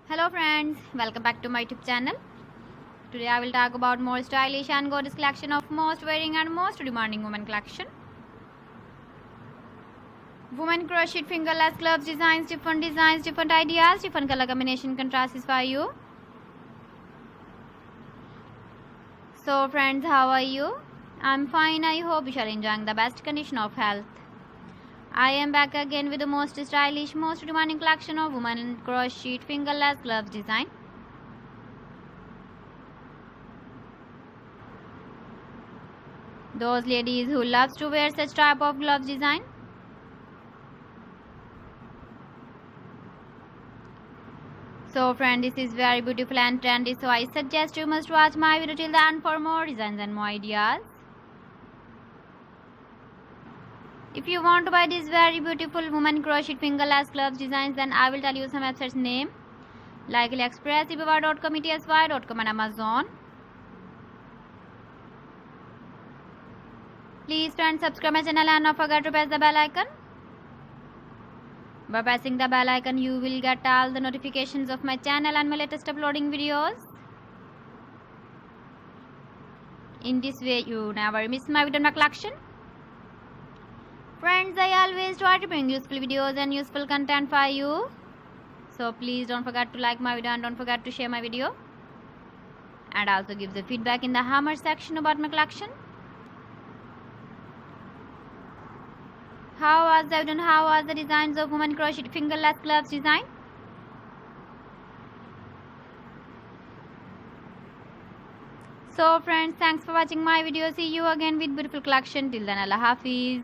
Hello friends, welcome back to my YouTube channel. Today I will talk about more stylish and gorgeous collection of most wearing and most demanding women collection. Women crochet fingerless gloves designs, different ideas, different color combination contrasts for you. So friends, how are you? I'm fine. I hope you are enjoying the best condition of health. I am back again with the most stylish, most demanding collection of women crochet fingerless gloves design. Those ladies who loves to wear such type of gloves design. So friend, this is very beautiful and trendy, so I suggest you must watch my video till the end for more designs and more ideas. If you want to buy these very beautiful women crochet fingerless gloves designs, then I will tell you some websites name like AliExpress, eBay.com, ETSY.com and Amazon. Please friends, subscribe my channel and don't forget to press the bell icon. By pressing the bell icon, you will get all the notifications of my channel and my latest uploading videos. In this way, you never miss my video in my collection. Friends, I always try to bring useful videos and useful content for you. So please don't forget to like my video and don't forget to share my video. And also give the feedback in the hammer section about my collection. How was the video and how was the designs of women crochet fingerless gloves design? So friends, thanks for watching my video. See you again with beautiful collection. Till then, Allah Hafiz.